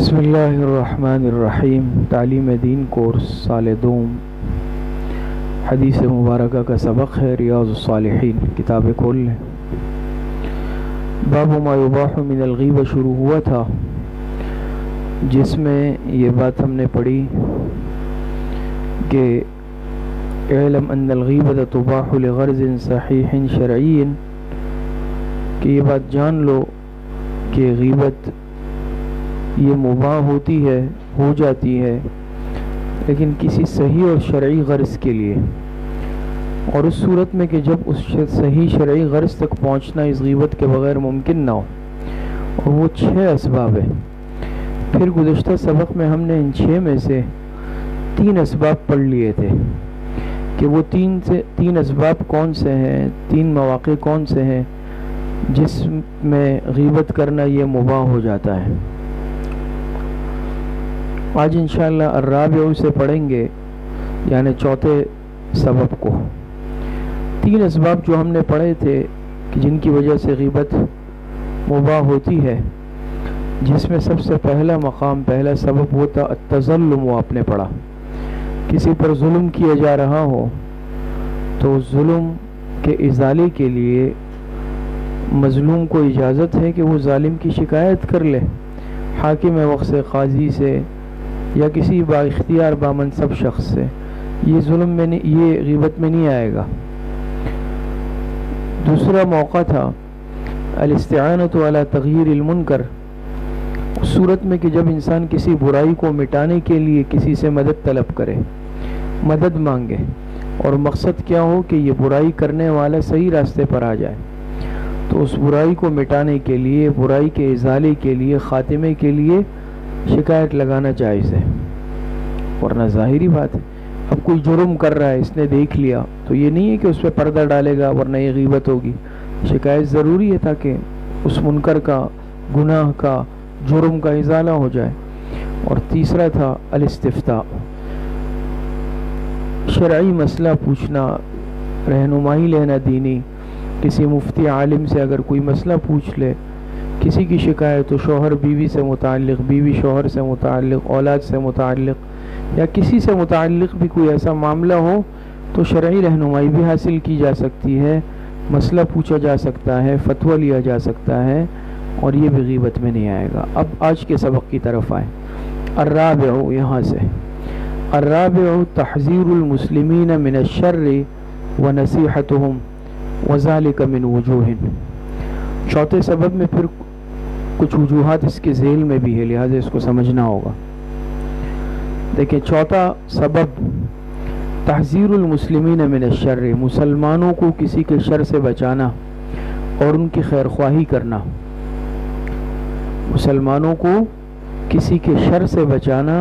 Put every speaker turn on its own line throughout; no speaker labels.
بسم اللہ الرحمن الرحیم۔ تعلیم دین کورس سال دوم، حدیث مبارکہ کا سبق ہے ریاض الصالحین، کتاب کھول لیں۔ باب ما یباح من الغیبہ شروع ہوا تھا، جس میں یہ بات ہم نے پڑھی کہ اعلم ان الغیبہ تباح لغرض صحیح شرعی، کہ یہ بات جان لو کہ غیبت یہ مباح ہوتی ہے، ہو جاتی ہے، لیکن کسی صحیح اور شرعی غرض کے لیے، اور اس صورت میں کہ جب اس صحیح شرعی غرض تک پہنچنا اس غیبت کے بغیر ممکن نہ ہو، اور وہ 6 اسباب ہیں۔ پھر گزشتہ سبق میں ہم نے ان 6 میں سے 3 اسباب پڑھ لیے تھے کہ وہ 3 اسباب کون سے ہیں، 3 مواقع کون سے ہیں جس میں غیبت کرنا یہ مباح ہو جاتا ہے۔ آج انشاءاللہ الرابع سے پڑھیں گے، یعنی چوتھے سبب کو۔ 3 اسباب جو ہم نے پڑھے تھے کہ جن کی وجہ سے غیبت مباح ہوتی ہے، جس میں سب سے پہلا مقام، پہلا سبب ہوتا التظلم، وہ آپ نے پڑھا۔ کسی پر ظلم کیا جا رہا ہو تو ظلم کے ازالے کے لیے مظلوم کو اجازت ہے کہ وہ ظالم کی شکایت کر لے، حاکم وقت سے، قاضی سے، یا کسی با اختیار با منصب شخص سے۔ یہ ظلم میں نہیں، یہ غیبت میں نہیں آئے گا۔ دوسرا موقع تھا الاستعانۃ علی تغییر المنکر، اس صورت میں کہ جب انسان کسی برائی کو مٹانے کے لیے کسی سے مدد طلب کرے، مدد مانگے، اور مقصد کیا ہو کہ یہ برائی کرنے والا صحیح راستے پر آ جائے، تو اس برائی کو مٹانے کے لیے، برائی کے ازالے کے لیے، خاتمے کے لیے شکایت لگانا جائز ہے۔ ورنہ ظاہری بات ہے، اب کوئی جرم کر رہا ہے، اس نے دیکھ لیا، تو یہ نہیں ہے کہ اس پہ پردہ ڈالے گا ورنہ یہ غیبت ہوگی۔ شکایت ضروری ہے تاکہ اس منکر کا، گناہ کا، جرم کا ازالہ ہو جائے۔ اور تیسرا تھا الاستفتاء، شرعی مسئلہ پوچھنا، رہنمائی لینا دینی۔ کسی مفتی عالم سے اگر کوئی مسئلہ پوچھ لے، کسی کی شکایت ہو، شوہر بیوی سے متعلق، بیوی شوہر سے متعلق، اولاد سے متعلق، یا کسی سے متعلق بھی کوئی ایسا معاملہ ہو، تو شرعی رہنمائی بھی حاصل کی جا سکتی ہے، مسئلہ پوچھا جا سکتا ہے، فتویٰ لیا جا سکتا ہے، اور یہ بھی غیبت میں نہیں آئے گا۔ اب آج کے سبق کی طرف آئیں۔ الرابع، یہاں سے الرابع تحذیر المسلمین من الشر ونصیحتهم وذلك من وجوہ۔ چوتھے سبب میں پھر کچھ وجوہات اس کے ذیل میں بھی ہے، لہٰذا اس کو سمجھنا ہوگا۔ دیکھیں، چوتھا سبب تحذیر المسلمین من الشر، مسلمانوں کو کسی کے شر سے بچانا اور ان کی خیر خواہی کرنا، مسلمانوں کو کسی کے شر سے بچانا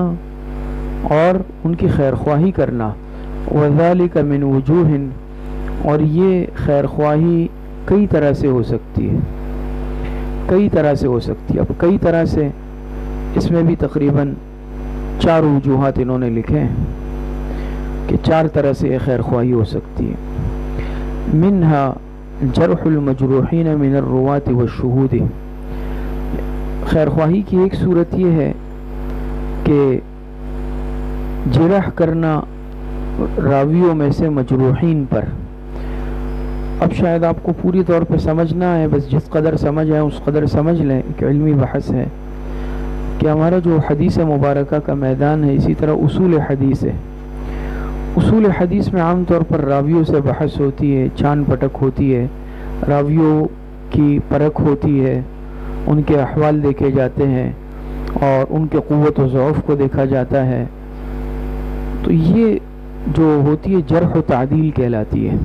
اور ان کی خیر خواہی کرنا۔ وذالک من وجوہ، اور یہ خیر خواہی کئی طرح سے ہو سکتی ہے، کئی طرح سے ہو سکتی ہے۔ اب کئی طرح سے، اس میں بھی تقریباً 4 وجوہات انہوں نے لکھے ہیں کہ 4 طرح سے یہ خیر خواہی ہو سکتی ہے۔ منہا جرح المجروحین من الرواة والشہود، خیر خواہی کی ایک صورت یہ ہے کہ جرح کرنا راویوں میں سے مجروحین پر۔ اب شاید آپ کو پوری طور پہ سمجھنا ہے، بس جس قدر سمجھ ہے اس قدر سمجھ لیں، ایک علمی بحث ہے کہ ہمارا جو حدیث مبارکہ کا میدان ہے، اسی طرح اصول حدیث ہے۔ اصول حدیث میں عام طور پر راویوں سے بحث ہوتی ہے، چھان پٹک ہوتی ہے، راویوں کی پرکھ ہوتی ہے، ان کے احوال دیکھے جاتے ہیں اور ان کے قوت و ضعف کو دیکھا جاتا ہے۔ تو یہ جو ہوتی ہے جرح و تعدیل کہلاتی ہے،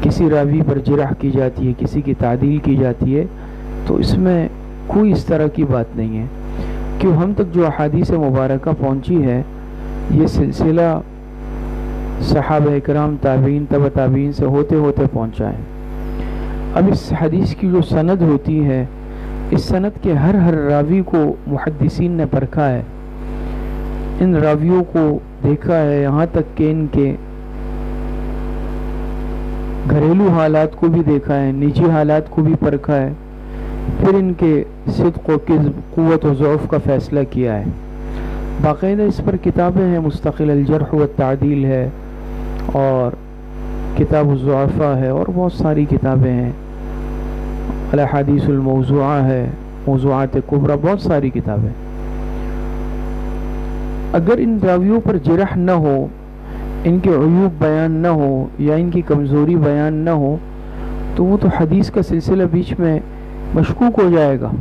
کسی راوی پر جرح کی جاتی ہے، کسی کی تعدیل کی جاتی ہے، تو اس میں کوئی اس طرح کی بات نہیں ہے کہ ہم تک جو احادیث مبارکہ پہنچی ہے، یہ سلسلہ صحابہ اکرام، تابعین، تبع تابعین سے ہوتے ہوتے پہنچا ہے۔ اب اس حدیث کی جو سند ہوتی ہے، اس سند کے ہر راوی کو محدثین نے پرکھا ہے، ان راویوں کو دیکھا ہے، یہاں تک کہ ان کے گھریلو حالات کو بھی دیکھا ہے، نجی حالات کو بھی پرکھا ہے، پھر ان کے صدق و کذب، قوت و ضعف کا فیصلہ کیا ہے. باقاعدہ اس پر کتابیں ہیں، مستقل الجرح والتعدیل ہے، اور کتاب الضعفاء ہے، اور بہت ساری کتابیں ہیں، الاحادیث الموضوعہ ہے، موضوعات کبریٰ، بہت ساری کتابیں. اگر ان راویوں پر جرح نہ ہو، ان کے عیوب بیان نہ ہو، یا ان کی کمزوری بیان نہ ہو، تو وہ تو حدیث کا سلسلہ بیچ میں مشکوک ہو جائے گا.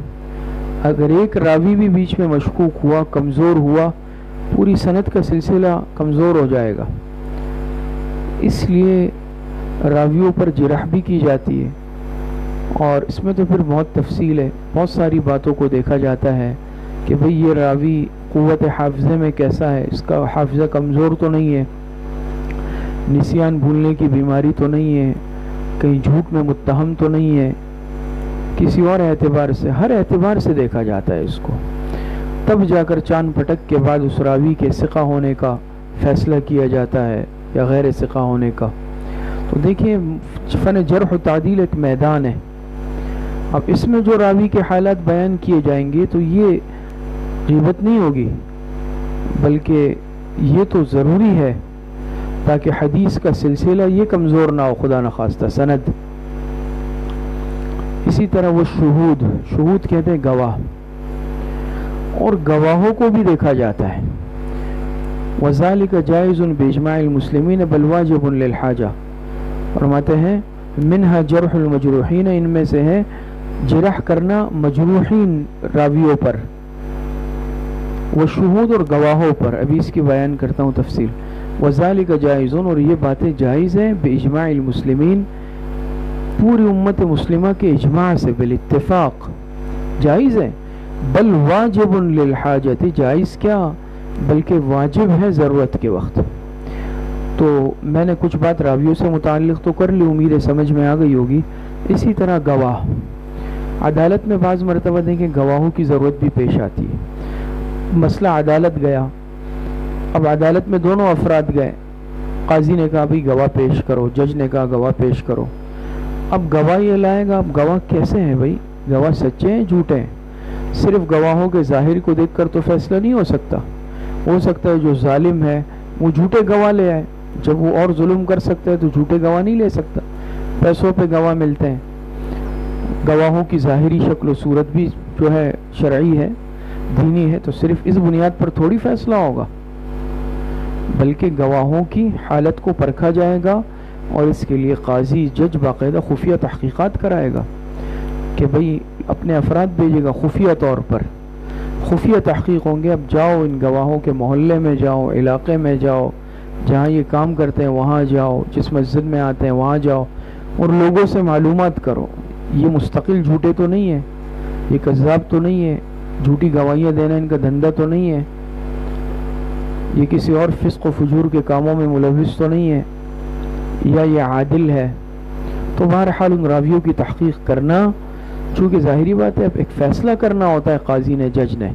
اگر ایک راوی بھی بیچ میں مشکوک ہوا، کمزور ہوا، پوری سند کا سلسلہ کمزور ہو جائے گا. اس لیے راویوں پر جرح بھی کی جاتی ہے، اور اس میں تو پھر بہت تفصیل ہے، بہت ساری باتوں کو دیکھا جاتا ہے کہ بھئی یہ راوی قوت حافظے میں کیسا ہے، اس کا حافظہ کمزور تو نہیں ہے، نسیان بھولنے کی بیماری تو نہیں ہے، کہیں جھوٹ میں متہم تو نہیں ہے، کسی اور اعتبار سے، ہر اعتبار سے دیکھا جاتا ہے اس کو. تب جا کر چاند پٹک کے بعد اس راوی کے ثقہ ہونے کا فیصلہ کیا جاتا ہے یا غیر ثقہ ہونے کا. تو دیکھیں فن جرح و تعدیل ایک میدان ہے. اب اس میں جو راوی کے حالات بیان کیے جائیں گے تو یہ غیبت نہیں ہوگی، بلکہ یہ تو ضروری ہے تاکہ حدیث کا سلسلہ یہ کمزور نہ ہو، خدا نخواستہ سند. اسی طرح وہ شہود کہتے ہیں گواہ، اور گواہوں کو بھی دیکھا جاتا ہے. وَذَلِكَ جَائِزٌ بِإِجْمَاعِ الْمُسْلِمِينَ بَلْ وَاجِبٌ لِلْحَاجَةِ. فرماتے ہیں منہا جرح المجروحین، ان میں سے ہے جرح کرنا مجروحین راویوں پر، وہ شہود اور گواہوں پر. ابھی اس کی بیان کرتا ہوں تفصیل. وَذَلِكَ جَائِزٌ، اور یہ باتیں جائز ہیں، بِإِجْمَاعِ الْمُسْلِمِينَ، پوری امت مسلمہ کے اجماع سے، بالاتفاق جائز ہے. بل واجب للحاجت، جائز کیا بلکہ واجب ہے ضرورت کے وقت. تو میں نے کچھ بات راویوں سے متعلق تو کر لی، امید ہے سمجھ میں آ گئی ہوگی. اسی طرح گواہ، عدالت میں بعض مرتبہ دیکھیں گواہوں کی ضرورت بھی پیش آتی ہے. مسئلہ عدالت گیا، اب عدالت میں دونوں افراد گئے، قاضی نے کہا بھئی گواہ پیش کرو، جج نے کہا گواہ پیش کرو. اب گواہ یہ لائے گا، اب گواہ کیسے ہیں بھئی، گواہ سچے ہیں جھوٹے ہیں؟ صرف گواہوں کے ظاہر کو دیکھ کر تو فیصلہ نہیں ہو سکتا. ہو سکتا ہے جو ظالم ہے وہ جھوٹے گواہ لے آئے، جب وہ اور ظلم کر سکتا ہے تو جھوٹے گواہ نہیں لے سکتا. پیسوں پہ گواہ ملتے ہیں. گواہوں کی ظاہری شکل و صورت بھی جو ہے شرعی ہے، دینی ہے، تو صرف اس بنیاد پر تھوڑی فیصلہ ہوگا، بلکہ گواہوں کی حالت کو پرکھا جائے گا، اور اس کے لیے قاضی جج باقاعدہ خفیہ تحقیقات کرائے گا کہ بھئی اپنے افراد بھیجے گا خفیہ طور پر، خفیہ تحقیق ہوں گے. اب جاؤ ان گواہوں کے محلے میں جاؤ، علاقے میں جاؤ، جہاں یہ کام کرتے ہیں وہاں جاؤ، جس مسجد میں آتے ہیں وہاں جاؤ، اور لوگوں سے معلومات کرو. یہ مستقل جھوٹے تو نہیں ہیں، یہ کذاب تو نہیں ہے، جھوٹی گواہیاں دینا ان کا دھندا تو نہیں ہے، یہ کسی اور فسق و فجور کے کاموں میں ملوث تو نہیں ہے، یا یہ عادل ہے. تو بہرحال ان راویوں کی تحقیق کرنا، چونکہ ظاہری بات ہے اب ایک فیصلہ کرنا ہوتا ہے قاضی نے، جج نے،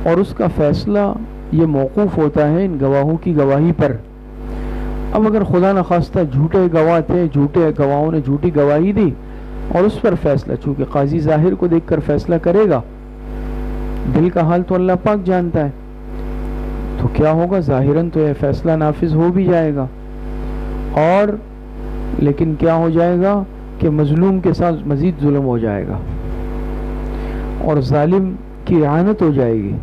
اور اس کا فیصلہ یہ موقوف ہوتا ہے ان گواہوں کی گواہی پر. اب اگر خدا نخواستہ جھوٹے گواہ تھے، جھوٹے گواہوں نے جھوٹی گواہی دی، اور اس پر فیصلہ، چونکہ قاضی ظاہر کو دیکھ کر فیصلہ کرے گا، دل کا حال تو اللہ پاک جانتا ہے، تو کیا ہوگا، ظاہراً تو یہ فیصلہ نافذ ہو بھی جائے گا، اور لیکن کیا ہو جائے گا کہ مظلوم کے ساتھ مزید ظلم ہو جائے گا، اور ظالم کی اعانت ہو جائے گی.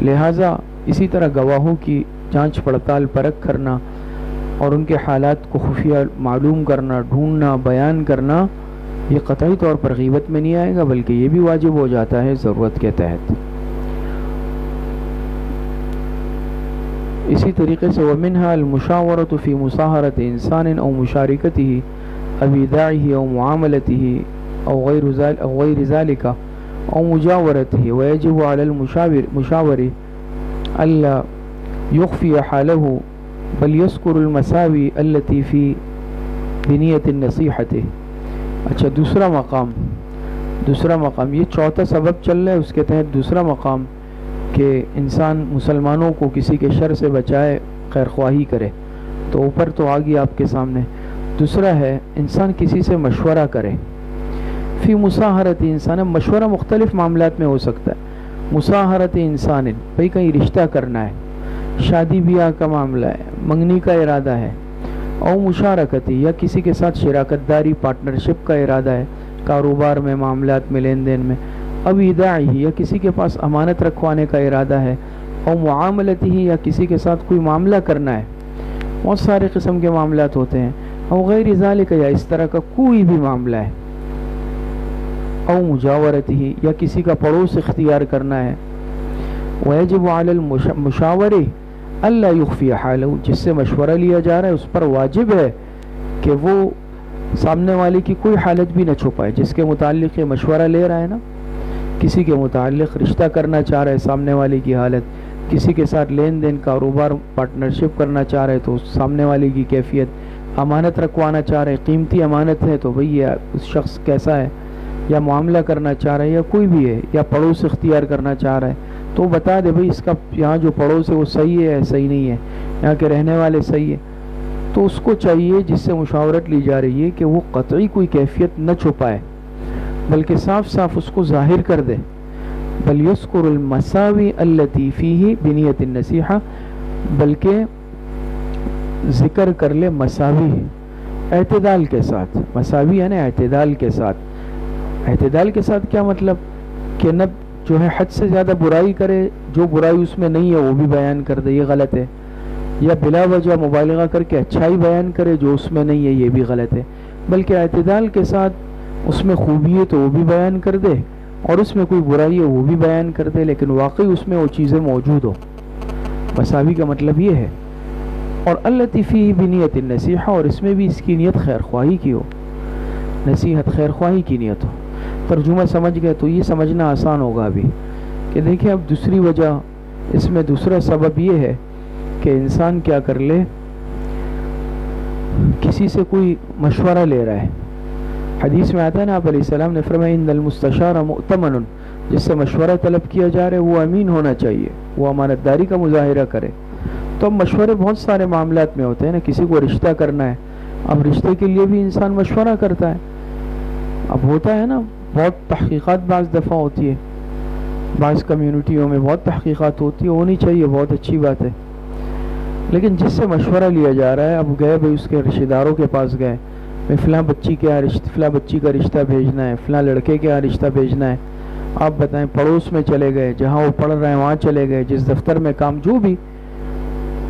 لہٰذا اسی طرح گواہوں کی جانچ پڑتال پرکھ کرنا، اور ان کے حالات کو خفیہ معلوم کرنا، ڈھونڈنا، بیان کرنا، یہ قطعی طور پر غیبت میں نہیں آئے گا، بلکہ یہ بھی واجب ہو جاتا ہے ضرورت کے تحت. اسی طریقے سے وَمِنْهَا الْمُشَاوَرَةُ فِي مُصَاهَرَةِ إِنسَانٍ أَوْ مُشَارِكَتِهِ أَوْ إِيدَاعِهِ أَوْ مُعَامَلَتِهِ أَوْ غَيْرِ ذَلِكَ أَوْ مُجَاوَرَتِهِ وَيَجِبُ عَلَى المشاور أَلَّا يُخْفِيَ حَالَهُ بَلْ يَذْكُرُ الْمَسَاوِئَ الَّتِي فِي بِنِيَّةِ النَّصِيحَةِ. اچھا دوسرا مقام یہ چوتھا سبب چل رہا ہے، اس کے تحت دوسرا مقام کہ انسان مسلمانوں کو کسی کے شر سے بچائے، خیر خواہی کرے، تو اوپر تو آ گئی آپ کے سامنے. دوسرا ہے انسان کسی سے مشورہ کرے فی مساہرت انسان، مشورہ مختلف معاملات میں ہو سکتا ہے. مساہرت انسان، بھئی کہیں رشتہ کرنا ہے، شادی بیاہ کا معاملہ ہے، منگنی کا ارادہ ہے. او مشارکتی، یا کسی کے ساتھ شراکت داری پارٹنرشپ کا ارادہ ہے، کاروبار میں، معاملات میں، لین دین میں. اب ایداعی، یا کسی کے پاس امانت رکھوانے کا ارادہ ہے. او معاملتی، یا کسی کے ساتھ کوئی معاملہ کرنا ہے. بہت سارے قسم کے معاملات ہوتے ہیں. او غیر ذالک، یا اس طرح کا کوئی بھی معاملہ ہے. او مجاورتی، یا کسی کا پڑوس اختیار کرنا ہے. ویجب علی المشاور الا یخفی حالہ، جس سے مشورہ لیا جا رہا ہے اس پر واجب ہے کہ وہ سامنے والے کی کوئی حالت بھی نہ چھپائے. جس کے متعلق یہ مشورہ لے رہا ہے نا، کسی کے متعلق رشتہ کرنا چاہ رہا ہے، سامنے والے کی حالت، کسی کے ساتھ لین دین کاروبار پارٹنرشپ کرنا چاہ رہے تو سامنے والے کی کیفیت، امانت رکھوانا چاہ رہے، قیمتی امانت ہے تو بھئی اس شخص کیسا ہے، یا معاملہ کرنا چاہ رہا ہے یا کوئی بھی ہے، یا پڑوس اختیار کرنا چاہ رہا ہے تو بتا دے بھئی اس کا یہاں جو پڑوس ہے وہ صحیح ہے صحیح نہیں ہے، یہاں کے رہنے والے صحیح ہے. تو اس کو چاہیے جس سے مشاورت لی جا رہی ہے کہ وہ قطعی کوئی کیفیت نہ چھپائے بلکہ صاف صاف اس کو ظاہر کر دے. بل یذکر المساوی التی فیہ بنیت النصیحہ، بلکہ ذکر کر لے مساوی اعتدال کے ساتھ. مساوی یعنی اعتدال کے ساتھ. اعتدال کے ساتھ کیا مطلب؟ کہ نہ جو ہے حد سے زیادہ برائی کرے، جو برائی اس میں نہیں ہے وہ بھی بیان کر دے، یہ غلط ہے. یا بلا وجہ مبالغہ کر کے اچھائی بیان کرے جو اس میں نہیں ہے، یہ بھی غلط ہے. بلکہ اعتدال کے ساتھ اس میں خوبی ہے تو وہ بھی بیان کر دے، اور اس میں کوئی برائی ہے وہ بھی بیان کر دے، لیکن واقعی اس میں وہ چیزیں موجود ہو. مساوی کا مطلب یہ ہے. اور التی فیہ بنیت النصیحہ، اور اس میں بھی اس کی نیت خیر خواہی کی ہو، نصیحت خیر خواہی کی نیت ہو. ترجمہ سمجھ گئے تو یہ سمجھنا آسان ہوگا ابھی کہ دیکھیں اب دوسری وجہ اس میں دوسرا سبب یہ ہے کہ انسان کیا کر لے، کسی سے کوئی مشورہ لے رہا ہے. حدیث میں آتا ہے نا، آپ علیہ السلام نے فرمایا ان المستشار مؤتمن، جس سے مشورہ طلب کیا جا رہا ہے وہ امین ہونا چاہیے، وہ امانت داری کا مظاہرہ کرے. تو اب مشورے بہت سارے معاملات میں ہوتے ہیں نا، کسی کو رشتہ کرنا ہے، اب رشتے کے لیے بھی انسان مشورہ کرتا ہے. اب ہوتا ہے نا بہت تحقیقات بعض دفعہ ہوتی ہے، بعض کمیونٹیوں میں بہت تحقیقات ہوتی ہے، ہونی چاہیے، بہت اچھی بات ہے. لیکن جس سے مشورہ لیا جا رہا ہے، اب گئے بھائی اس کے رشتہ داروں کے پاس گئے، میں فلاں بچی کے یہاں فلاں بچی کا رشتہ بھیجنا ہے، فلاں لڑکے کے یہاں رشتہ بھیجنا ہے. آپ بتائیں، پڑوس میں چلے گئے، جہاں وہ پڑھ رہے ہیں وہاں چلے گئے، جس دفتر میں کام جو بھی.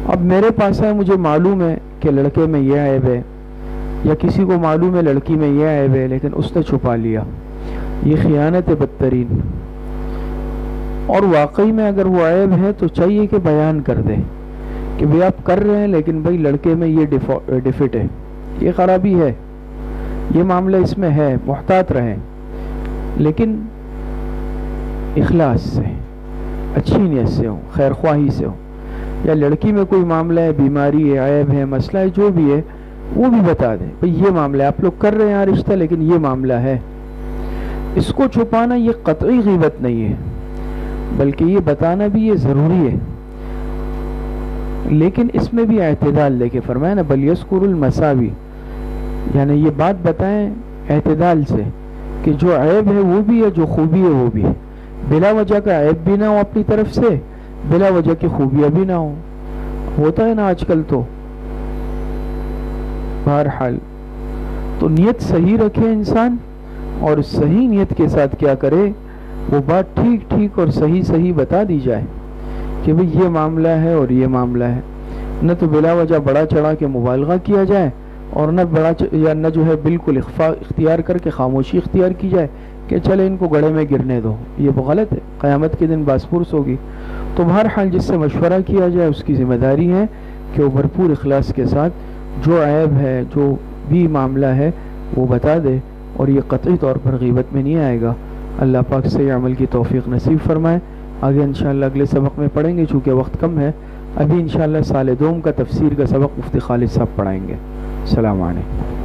اب میرے پاس ہے، مجھے معلوم ہے کہ لڑکے میں یہ عیب ہے، یا کسی کو معلوم ہے لڑکی میں یہ عیب ہے، لیکن اس نے چھپا لیا. یہ خیانت ہے بدترین. اور واقعی میں اگر وہ عیب ہے تو چاہیے کہ بیان کر دے کہ بھئی آپ کر رہے ہیں لیکن بھئی لڑکے میں یہ ڈیفٹ ہے، یہ خرابی ہے، یہ معاملہ اس میں ہے، محتاط رہیں، لیکن اخلاص سے، اچھی نیت سے ہو، خیر خواہی سے ہو. یا لڑکی میں کوئی معاملہ ہے، بیماری ہے، عیب ہے، مسئلہ ہے، جو بھی ہے وہ بھی بتا دیں بھئی یہ معاملہ ہے، آپ لوگ کر رہے ہیں رشتہ لیکن یہ معاملہ ہے. اس کو چھپانا یہ قطعی غیبت نہیں ہے، بلکہ یہ بتانا بھی یہ ضروری ہے. لیکن اس میں بھی اعتدال لے کے فرمایا نا، بل یذکر المساوی، یعنی یہ بات بتائیں اعتدال سے کہ جو عیب ہے وہ بھی ہے، جو خوبی ہے وہ بھی ہے. بلا وجہ کا عیب بھی نہ ہو اپنی طرف سے، بلا وجہ کی خوبیاں بھی نہ ہو. ہوتا ہے نا آج کل تو. بہرحال تو نیت صحیح رکھے انسان، اور صحیح نیت کے ساتھ کیا کرے، وہ بات ٹھیک ٹھیک اور صحیح صحیح بتا دی جائے کہ بھئی یہ معاملہ ہے اور یہ معاملہ ہے. نہ تو بلا وجہ بڑا چڑھا کے مبالغہ کیا جائے، اور نہ جو ہے بالکل اخفاء اختیار کر کے خاموشی اختیار کی جائے کہ چلے ان کو گڑھے میں گرنے دو. یہ غلط ہے، قیامت کے دن باس پرس ہوگی. تو بہرحال جس سے مشورہ کیا جائے اس کی ذمہ داری ہے کہ وہ بھرپور اخلاص کے ساتھ جو عیب ہے، جو بھی معاملہ ہے وہ بتا دے، اور یہ قطعی طور پر غیبت میں نہیں آئے گا. اللہ پاک سے یہ عمل کی توفیق نصیب فرمائے. آگے انشاءاللہ اگلے سبق میں پڑھیں گے، چونکہ وقت کم ہے. ابھی انشاءاللہ سال دوم کا تفسیر کا سبق مفتی خالد صاحب پڑھائیں گے. السلام علیکم.